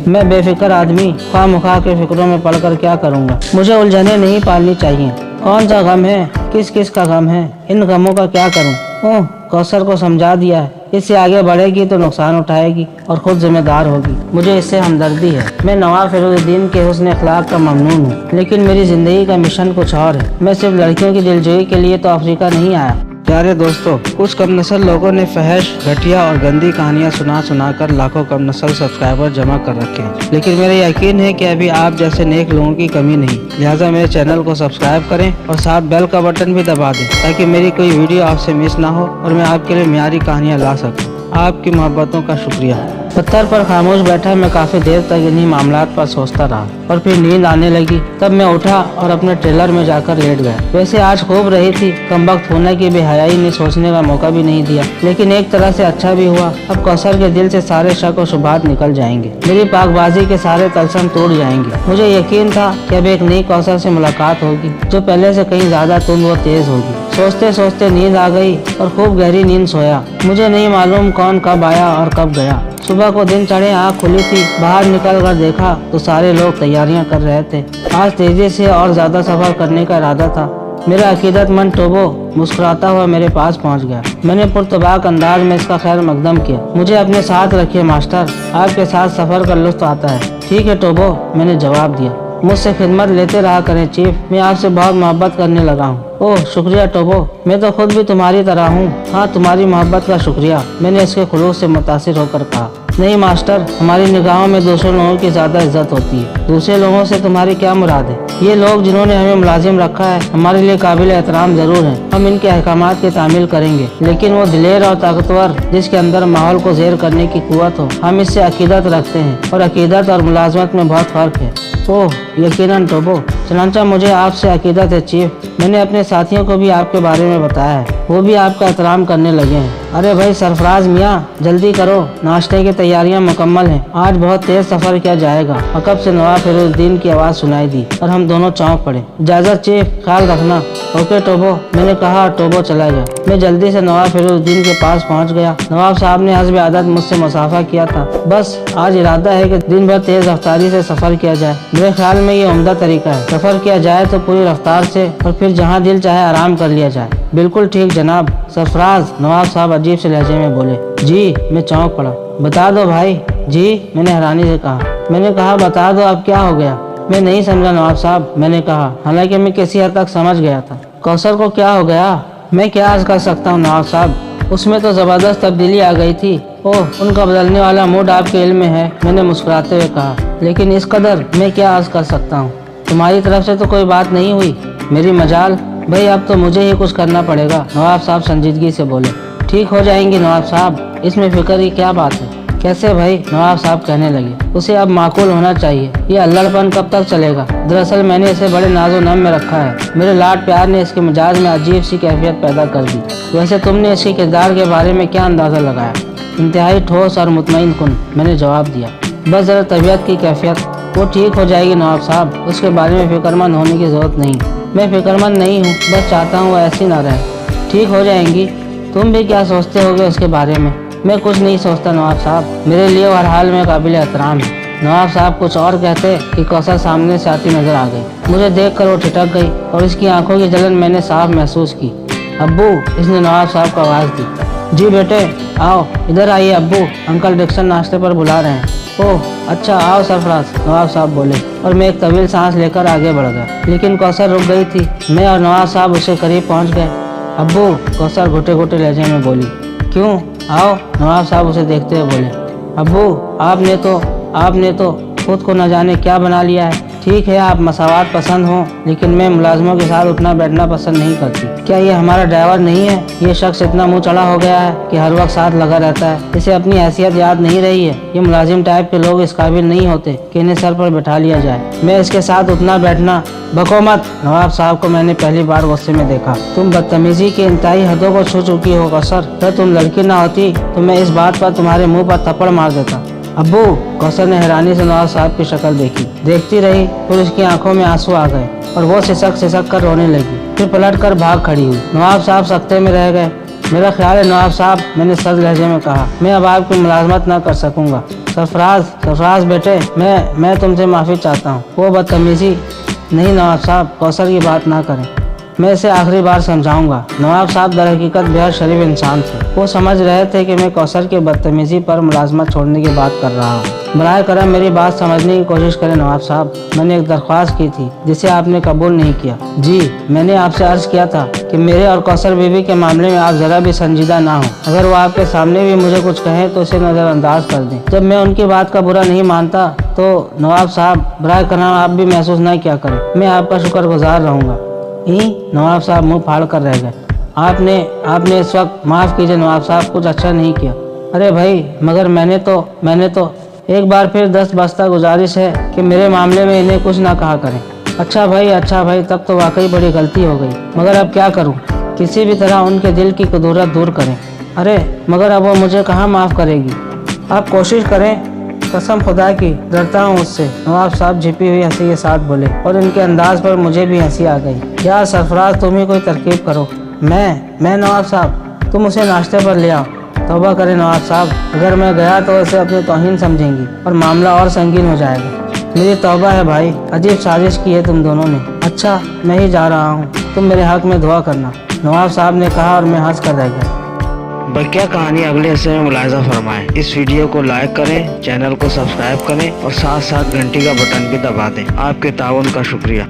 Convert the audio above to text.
मैं बेफिक्र आदमी ख्वाह के फिक्रों में पड़कर क्या करूँगा। मुझे उलझने नहीं पालनी चाहिए। कौन सा गम है, किस किस का गम है, इन गमों का क्या करूँ। ओह, कौसर को समझा दिया है, इससे आगे बढ़ेगी तो नुकसान उठाएगी और खुद जिम्मेदार होगी। मुझे इससे हमदर्दी है। मैं नवाब फिरोजुद्दीन के हुस्न अखलाक का ममनून हूँ, लेकिन मेरी जिंदगी का मिशन कुछ और है। मैं सिर्फ लड़कियों की दिलजोई के लिए तो अफ्रीका नहीं आया। प्यारे दोस्तों, कुछ कम नस्ल लोगों ने फहश, घटिया और गंदी कहानियां सुना कर लाखों कम नस्ल सब्सक्राइबर जमा कर रखे हैं, लेकिन मेरा यकीन है कि अभी आप जैसे नेक लोगों की कमी नहीं। लिहाजा मेरे चैनल को सब्सक्राइब करें और साथ बेल का बटन भी दबा दें, ताकि मेरी कोई वीडियो आपसे मिस ना हो और मैं आपके लिए म्यारी कहानियाँ ला सकूँ। आपकी मोहब्बतों का शुक्रिया। पत्थर पर खामोश बैठा मैं काफी देर तक इन्हीं मामलात पर सोचता रहा और फिर नींद आने लगी। तब मैं उठा और अपने ट्रेलर में जाकर लेट गया। वैसे आज खूब रही थी, कमबख्त होने की बेहयाई ने सोचने का मौका भी नहीं दिया, लेकिन एक तरह से अच्छा भी हुआ। अब कौसर के दिल से सारे शक और शुबहात निकल जाएंगे, मेरी पाकबाजी के सारे तलस्म टूट जाएंगे। मुझे यकीन था कि अब एक नई कौसर से मुलाकात होगी जो पहले से कहीं ज्यादा तुंद व तेज होगी। सोचते सोचते नींद आ गई और खूब गहरी नींद सोया। मुझे नहीं मालूम कौन कब आया और कब गया। सुबह को दिन चढ़े आँख खुली थी, बाहर निकल कर देखा तो सारे लोग तैयारियां कर रहे थे। आज तेजी से और ज्यादा सफर करने का इरादा था। मेरा अकीदतमंद टोबो मुस्कुराता हुआ मेरे पास पहुंच गया। मैंने पुरतबाक अंदाज में इसका खैर मकदम किया। मुझे अपने साथ रखिए मास्टर, आपके साथ सफर का लुत्फ आता है। ठीक है टोबो, मैंने जवाब दिया। मुझसे खिदमत लेते रहा करें चीफ, मैं आपसे बहुत मोहब्बत करने लगा हूँ। ओह शुक्रिया टोबो, मैं तो खुद भी तुम्हारी तरह हूँ। हाँ, तुम्हारी मोहब्बत का शुक्रिया, मैंने इसके खुलूस से मुतासिर होकर कहा। नहीं मास्टर, हमारी निगाहों में दूसरे लोगों की ज्यादा इज्जत होती है। दूसरे लोगों से तुम्हारी क्या मुराद है? ये लोग जिन्होंने हमें मुलाजिम रखा है हमारे लिए काबिल एहतराम जरूर हैं। हम इनके अहकामात की तामील करेंगे, लेकिन वो दिलेर और ताकतवर जिसके अंदर माहौल को ज़ेर करने की कुव्वत हो, हम इससे अकीदत रखते हैं और अकीदत और मुलाजमत में बहुत फर्क है। ओह यकीनन टोबो, चनांचा मुझे आपसे अकीदत है चीफ। मैंने अपने साथियों को भी आपके बारे में बताया है, वो भी आपका एहतराम करने लगे हैं। अरे भाई सरफराज मियाँ, जल्दी करो, नाश्ते की तैयारियां मुकम्मल हैं। आज बहुत तेज सफर किया जाएगा। अकब से नवाब फिरोजुद्दीन की आवाज़ सुनाई दी और हम दोनों चौंक पड़े। इजाज़त चीफ, ख्याल रखना। ओके टोबो, मैंने कहा और टोबो चला गया। मैं जल्दी से नवाब फिरोजुद्दीन के पास पहुंच गया। नवाब साहब ने हस्ब आदत मुझसे मुसाफा किया था। बस आज इरादा है कि दिन भर तेज रफ्तारी से सफर किया जाए। मेरे ख्याल में ये उम्दा तरीका है। सफर किया जाए तो पूरी रफ्तार से और फिर जहाँ दिल चाहे आराम कर लिया जाए। बिल्कुल ठीक जनाब। सरफराज, नवाब साहब अजीब से लहजे में बोले। जी, मैं चौंक पड़ा। बता दो भाई। जी, मैंने हैरानी से कहा। मैंने कहा बता दो, अब क्या हो गया? मैं नहीं समझा नवाब साहब, मैंने कहा, हालांकि मैं किसी हद तक समझ गया था। कौसर को क्या हो गया? मैं क्या अर्ज कर सकता हूँ नवाब साहब, उसमें तो जबरदस्त तब्दीली आ गई थी। ओह, उनका बदलने वाला मूड आपके इल्म में है, मैंने मुस्कुराते हुए कहा। लेकिन इस कदर मैं क्या अर्ज कर सकता हूँ? तुम्हारी तरफ से तो कोई बात नहीं हुई? मेरी मजाल भाई, अब तो मुझे ही कुछ करना पड़ेगा, नवाब साहब संजीदगी से बोले। ठीक हो जाएंगी नवाब साहब, इसमें फिक्र की क्या बात है। कैसे भाई? नवाब साहब कहने लगे। उसे अब माकूल होना चाहिए। ये अल्लड़पन कब तक चलेगा? दरअसल मैंने इसे बड़े नाजो नम में रखा है। मेरे लाड प्यार ने इसके मिजाज में अजीब सी कैफियत पैदा कर दी। वैसे तुमने इसके किरदार के बारे में क्या अंदाजा लगाया? इंतहाई ठोस और मुतमईन कुन, मैंने जवाब दिया। बस जरा तबीयत की कैफियत, वो ठीक हो जाएगी नवाब साहब, उसके बारे में फिक्रमंद होने की जरूरत नहीं। मैं फिक्रमंद नहीं हूँ, बस चाहता हूँ वो ऐसी ना रहे। ठीक हो जाएंगी। तुम भी क्या सोचते होगे उसके बारे में? मैं कुछ नहीं सोचता नवाब साहब, मेरे लिए हर हाल में काबिल एहतराम है। नवाब साहब कुछ और कहते कि कौसर सामने से आती नजर आ गई। मुझे देखकर वो ठिठक गई और इसकी आंखों की जलन मैंने साफ महसूस की। अब्बू, इसने नवाब साहब को आवाज़ दी। जी बेटे, आओ इधर आइए अब्बू, अंकल डिक्सन नाश्ते पर बुला रहे हैं। ओह अच्छा, आओ सरफराज, नवाब साहब बोले और मैं एक तवील सांस लेकर आगे बढ़ गया। लेकिन कौसर रुक गई थी। मैं और नवाब साहब उसके करीब पहुंच गए। अब्बू, कौसर घुटे घुटे लहजे में बोली। क्यों? आओ, नवाब साहब उसे देखते हुए बोले। अब्बू, आपने तो खुद को न जाने क्या बना लिया है। ठीक है, आप मसावात पसंद हो, लेकिन मैं मुलाजमों के साथ उठना बैठना पसंद नहीं करती। क्या ये हमारा ड्राइवर नहीं है? ये शख्स इतना मुंह चढ़ा हो गया है कि हर वक्त साथ लगा रहता है। इसे अपनी हैसियत याद नहीं रही है। ये मुलाजिम टाइप के लोग इस काबिल नहीं होते कि इन्हें सर पर बैठा लिया जाए। मैं इसके साथ उठना बैठना। बको मत, नवाब साहब को मैंने पहली बार गुस्से में देखा। तुम बदतमीजी की इंतहाई हदों को छू चुकी हो कौसर। अगर तुम लड़की ना होती तो मैं इस बात पर तुम्हारे मुँह पर थप्पड़ मार देता। अब्बू, कौसर ने हैरानी से नवाब साहब की शक्ल देखी। देखती रही, फिर उसकी आंखों में आंसू आ गए और वो सिसक कर रोने लगी। फिर पलट कर भाग खड़ी हुई। नवाब साहब सख्ते में रह गए। मेरा ख्याल है नवाब साहब, मैंने सर्द लहजे में कहा, मैं अब आपकी मुलाजमत ना कर सकूंगा। सरफराज बेटे, मैं तुमसे माफ़ी चाहता हूँ। वो बदतमीजी नहीं नवाब साहब, कौसर की बात ना करें। मैं इसे आखिरी बार समझाऊंगा। नवाब साहब दर हकीकत बेहद शरीफ इंसान थे। वो समझ रहे थे कि मैं कौसर की बदतमीजी पर मुलाजमत छोड़ने की बात कर रहा हूँ। बराए करम मेरी बात समझने की कोशिश करें नवाब साहब। मैंने एक दरख्वास्त की थी जिसे आपने कबूल नहीं किया। जी, मैंने आपसे अर्ज किया था कि मेरे और कौसर बीबी के मामले में आप जरा भी संजीदा ना हो। अगर वो आपके सामने भी मुझे कुछ कहें तो इसे नज़रअंदाज कर दें। जब मैं उनकी बात का बुरा नहीं मानता तो नवाब साहब बराए करम आप भी महसूस ना क्या करें। मैं आपका शुक्रगुजार रहूँगा। नवाब साहब मुंह फाड़ कर रह गए। आपने इस वक्त, माफ़ कीजिए नवाब साहब, कुछ अच्छा नहीं किया। अरे भाई, मगर मैंने तो एक बार फिर 10 बस्ता गुजारिश है कि मेरे मामले में इन्हें कुछ ना कहा करें। अच्छा भाई, तब तो वाकई बड़ी गलती हो गई, मगर अब क्या करूं? किसी भी तरह उनके दिल की कुदूरत दूर करें। अरे मगर अब वो मुझे कहाँ माफ़ करेगी? आप कोशिश करें। कसम खुदा की डरता हूँ उससे, नवाब साहब झिपी हुई हंसी के साथ बोले, और इनके अंदाज पर मुझे भी हंसी आ गई। यार सरफराज, तुम ही कोई तरकीब करो। मैं नवाब साहब, तुम उसे नाश्ते पर ले आओ। तौबा करें नवाब साहब, अगर मैं गया तो उसे अपनी तौहीन समझेंगी और मामला और संगीन हो जाएगा। मेरी तौबा है भाई, अजीब साजिश की है तुम दोनों ने। अच्छा, मैं ही जा रहा हूँ, तुम मेरे हक में दुआ करना, नवाब साहब ने कहा और मैं हंस कर रह गया। बकिया कहानी अगले हिस्से में मुलाहिजा फरमाएं। इस वीडियो को लाइक करें, चैनल को सब्सक्राइब करें और साथ साथ घंटी का बटन भी दबा दें। आपके ताउन का शुक्रिया।